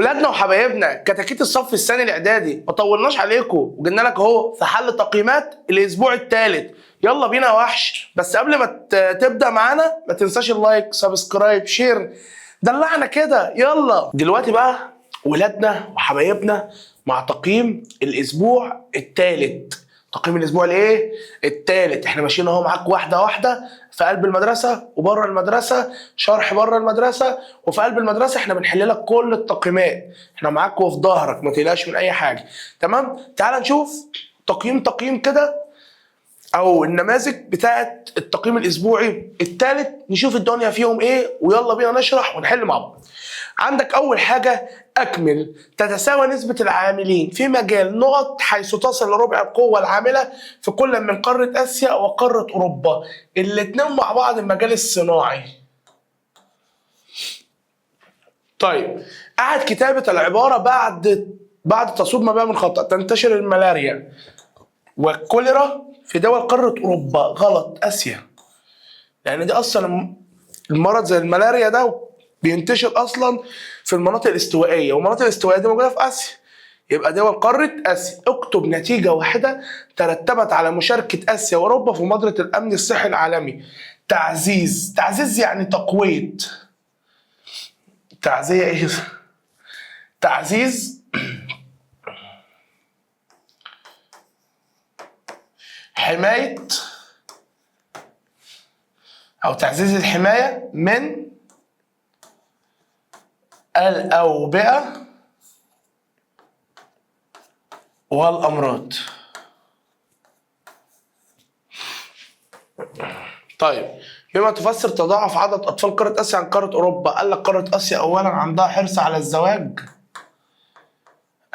ولادنا وحبايبنا كتاكيت الصف الثاني الاعدادي، ما طولناش عليكم وجبنا لك اهو في حل تقييمات الاسبوع الثالث. يلا بينا يا وحش. بس قبل ما تبدا معانا ما تنساش اللايك، سبسكرايب، شير، دلعنا كده. يلا دلوقتي بقى ولادنا وحبايبنا مع تقييم الاسبوع الثالث. تقييم الاسبوع الايه؟ الثالث. احنا ماشيين اهو معاك واحده واحده، في قلب المدرسه وبره المدرسه، شرح بره المدرسه وفي قلب المدرسه. احنا بنحل لك كل التقييمات، احنا معاك وفي ظهرك، ما تقلقش من اي حاجه. تمام؟ تعال نشوف تقييم كده، او النماذج بتاعت التقييم الاسبوعي الثالث، نشوف الدنيا فيهم ايه، ويلا بينا نشرح ونحل مع بعض. عندك اول حاجه اكمل تتساوى نسبه العاملين في مجال نقط حيث تصل لربع القوه العامله في كل من قاره اسيا وقاره اوروبا. الاتنين مع بعض المجال الصناعي. طيب قعد كتابه العباره بعد تصويب ما بها من خطا. تنتشر الملاريا والكوليرا في دول قاره اوروبا. غلط، اسيا، لان دي اصلا المرض زي الملاريا ده بينتشر اصلا في المناطق الاستوائيه، والمناطق الاستوائيه دي موجوده في اسيا، يبقى دول قاره اسيا. اكتب نتيجه واحده ترتبت على مشاركه اسيا واوروبا في مبادره الامن الصحي العالمي. تعزيز يعني تقويه. تعزيه ايه؟ تعزيز حمايه او تعزيز الحمايه من الأوبئة والأمراض. طيب بما تفسر تضاعف عدد أطفال قارة آسيا عن قارة أوروبا. قال لك قارة آسيا أولا عندها حرص على الزواج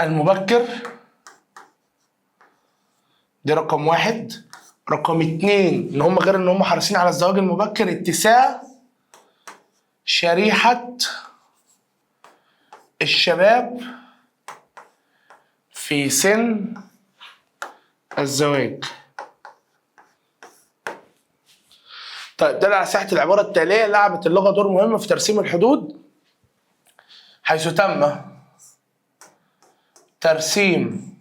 المبكر، دي رقم واحد. رقم اتنين إن هم غير إن هم حريصين على الزواج المبكر، اتساع شريحة الشباب في سن الزواج. طيب ده على ساحة العبارة التالية. لعبت اللغة دور مهم في ترسيم الحدود، حيث تم ترسيم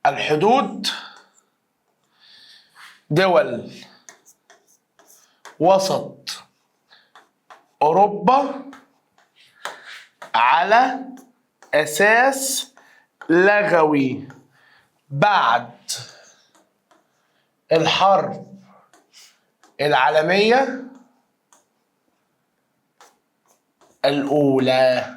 الحدود دول وسط أوروبا على أساس لغوي بعد الحرب العالمية الأولى.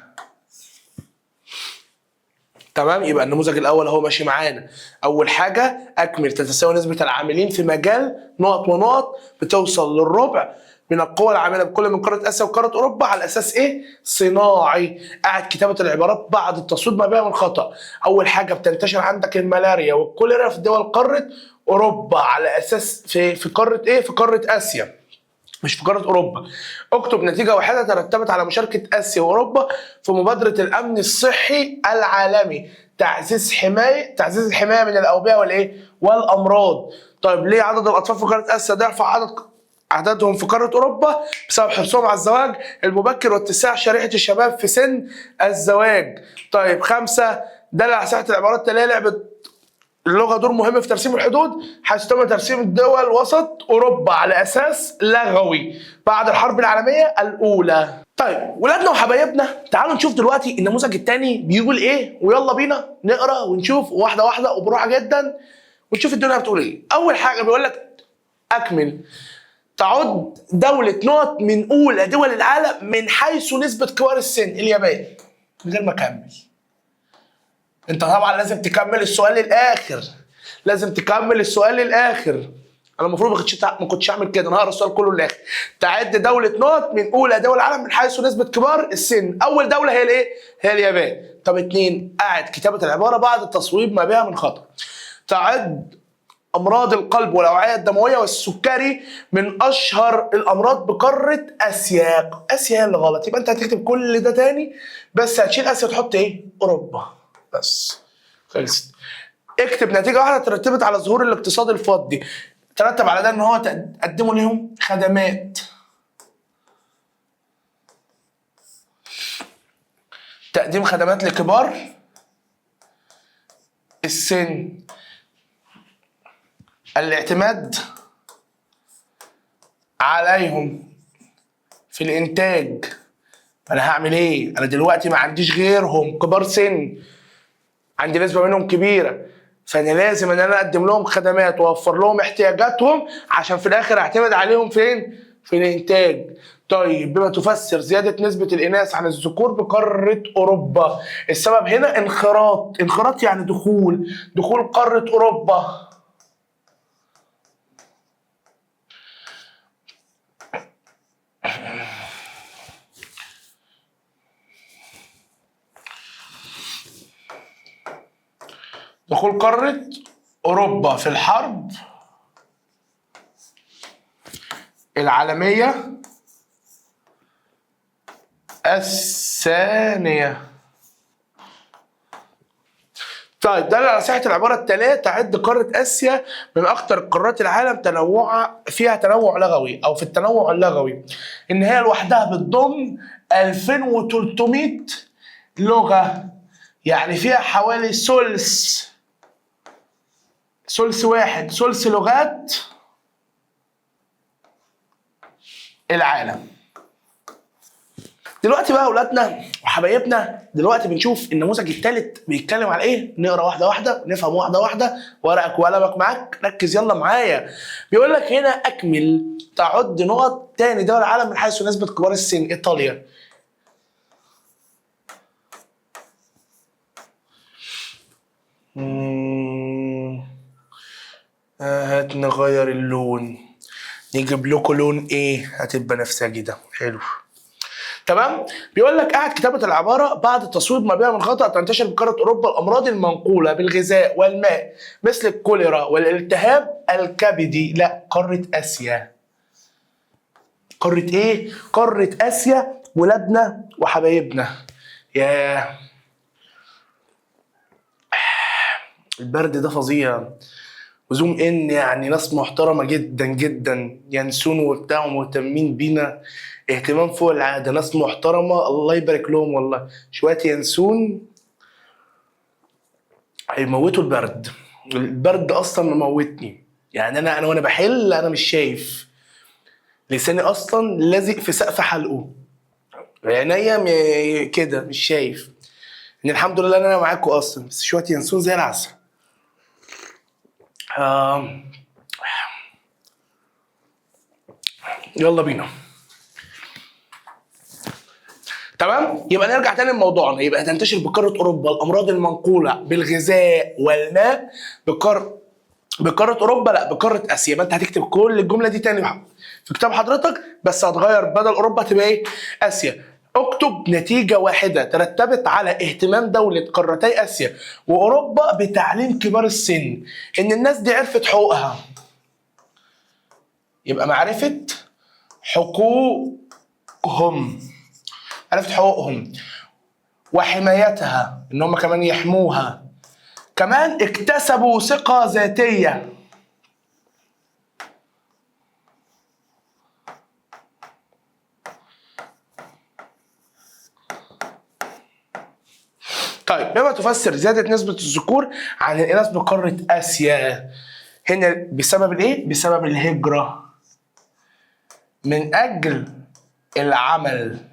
تمام؟ يبقى النموذج الأول أهو ماشي معانا. أول حاجة أكمل تتساوى نسبة العاملين في مجال نقط ونقط بتوصل للربع من القوى العامله بكل من قاره اسيا وقاره اوروبا على اساس ايه؟ صناعي. قاعد كتابه العبارات بعد التصويب ما بها من خطا. اول حاجه بتنتشر عندك الملاريا والكوليرا في دول قاره اوروبا على اساس في قاره ايه؟ في قاره اسيا، مش في قاره اوروبا. اكتب نتيجه واحده ترتبت على مشاركه اسيا واوروبا في مبادره الامن الصحي العالمي. تعزيز الحمايه من الاوبئه والايه؟ والامراض. طيب ليه عدد الاطفال في قاره اسيا ضعف عددهم في قاره اوروبا؟ بسبب حرصهم على الزواج المبكر واتساع شريحه الشباب في سن الزواج. طيب 5 دل على ساحه العبارات التاليه. لعبت اللغه دور مهم في ترسيم الحدود، حيث تم ترسيم الدول وسط اوروبا على اساس لغوي بعد الحرب العالميه الاولى. طيب ولادنا وحبايبنا تعالوا نشوف دلوقتي النموذج الثاني بيقول ايه، ويلا بينا نقرا ونشوف واحده واحده وبروحه جدا ونشوف الدنيا بتقول ايه. اول حاجه بيقول لك اكمل تعد دولة نقط من أولى دول العالم من حيث نسبة كبار السن. اليابان. من غير ما أكمل. أنت طبعا لازم تكمل السؤال للآخر. لازم تكمل السؤال للآخر. أنا المفروض ما كنتش أعمل كده، أنا هقرا السؤال كله للآخر. تعد دولة نقط من أولى دول العالم من حيث نسبة كبار السن. أول دولة هي الإيه؟ هي اليابان. طب 2 قاعد كتابة العبارة بعد التصويب ما بها من خطأ. تعد امراض القلب والاوعيه الدمويه والسكري من اشهر الامراض بقاره اسيا. اسيا هي اللي غلط، يبقى انت هتكتب كل ده تاني بس هتشيل اسيا وتحط ايه؟ اوروبا بس. خلصت. اكتب نتيجه واحده ترتبت على ظهور الاقتصاد الفضي. ترتب على ده ان هو تقدموا لهم خدمات. تقديم خدمات لكبار السن، الاعتماد عليهم في الانتاج. انا هعمل ايه؟ انا دلوقتي ما عنديش غيرهم كبار سن، عندي نسبه منهم كبيره، فانا لازم ان انا اقدم لهم خدمات واوفر لهم احتياجاتهم عشان في الاخر اعتمد عليهم فين؟ في الانتاج. طيب بما تفسر زياده نسبه الاناث عن الذكور بقاره اوروبا. السبب هنا انخراط يعني دخول قاره اوروبا. دخول قاره اوروبا في الحرب العالميه الثانيه. طيب دل على صحة العبارة التالية: تعد قارة آسيا من أكثر قارات العالم فيها تنوع لغوي، أو في التنوع اللغوي، إن هي لوحدها بتضم 2300 لغة، يعني فيها حوالي ثلث لغات العالم. دلوقتي بقى اولادنا وحبايبنا، دلوقتي بنشوف النموذج الثالث بيتكلم على ايه. نقرا واحده واحده ونفهم واحده واحده. ورقك وقلمك معاك، ركز يلا معايا. بيقول لك هنا: اكمل تعد نقط تاني دول العالم من حيث نسبه كبار السن. ايطاليا. هات نغير اللون، نجيب لكم لون ايه؟ هتبقى نفسجي ده حلو. تمام. بيقول لك: قاعد كتابه العباره بعد التصويب ما بها من خطا تنتشر بقاره اوروبا الامراض المنقوله بالغذاء والماء مثل الكوليرا والالتهاب الكبدي. لا، قاره اسيا. قاره ايه؟ قاره اسيا ولادنا وحبايبنا. ياه، البرد ده فظيع. وزوم ان يعني ناس محترمه جدا جدا، ينسون وبتاع ومهتمين بينا اهتمام فوق العاده. ناس محترمه الله يبارك لهم والله. شويه ينسون هيموتوا البرد. البرد اصلا مموتني، يعني انا وانا بحل انا مش شايف، لساني اصلا لازق في سقف حلقه، عينيا كده مش شايف. ان الحمد لله ان انا معاكم اصلا، بس شويه ينسون زي العسل. يلا بينا. تمام. يبقى نرجع تاني لموضوعنا. يبقى تنتشر بقاره اوروبا الامراض المنقوله بالغذاء والماء بقاره اوروبا، لا بقاره اسيا. يبقى انت هتكتب كل الجمله دي تاني في كتاب حضرتك، بس هتغير بدل اوروبا تبقى ايه؟ اسيا. اكتب نتيجه واحده ترتبت على اهتمام دوله قارتي اسيا واوروبا بتعليم كبار السن، ان الناس دي عرفت حقوقها. يبقى معرفه حقوقهم، عرفت حقوقهم وحمايتها، ان هم كمان يحموها. كمان اكتسبوا ثقة ذاتية. طيب بما تفسر زيادة نسبة الذكور عن الإناث بقارة آسيا. هنا بسبب الإيه؟ بسبب الهجرة من أجل العمل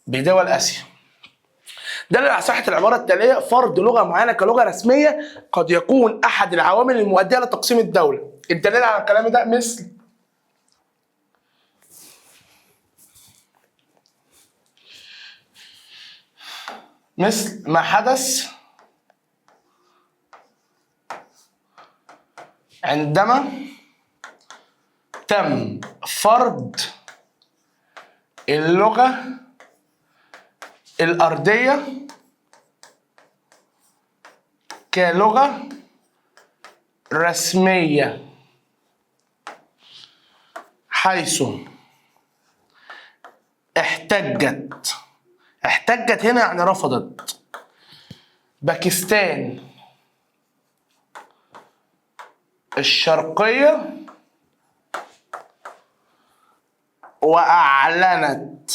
بدول آسيا. دل على صحة العبارة التالية: فرض لغة معينة كلغة رسمية قد يكون أحد العوامل المؤدية لتقسيم الدولة. الدليل على الكلام ده مثل ما حدث عندما تم فرض اللغة الأرضية كلغة رسمية، حيث احتجت هنا يعني رفضت باكستان الشرقية وأعلنت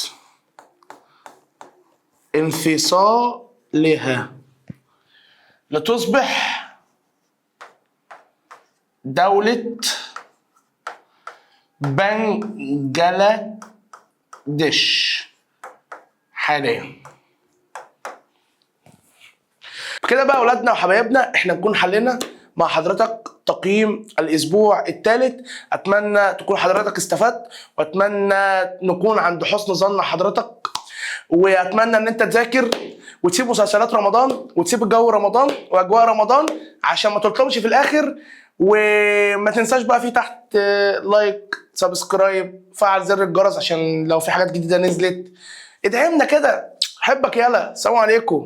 انفصالها لتصبح دولة بنجلاديش حاليا. بكده بقى اولادنا وحبايبنا احنا نكون حلينا مع حضرتك تقييم الاسبوع الثالث. اتمنى تكون حضرتك استفدت، واتمنى نكون عند حسن ظن حضرتك، واتمنى ان انت تذاكر وتسيب مسلسلات رمضان وتسيب جو رمضان واجواء رمضان عشان ما تلطمش في الاخر. وما تنساش بقى في تحت لايك، سبسكرايب، فعل زر الجرس عشان لو في حاجات جديده نزلت. ادعمنا كده، احبك، يلا سلام عليكم.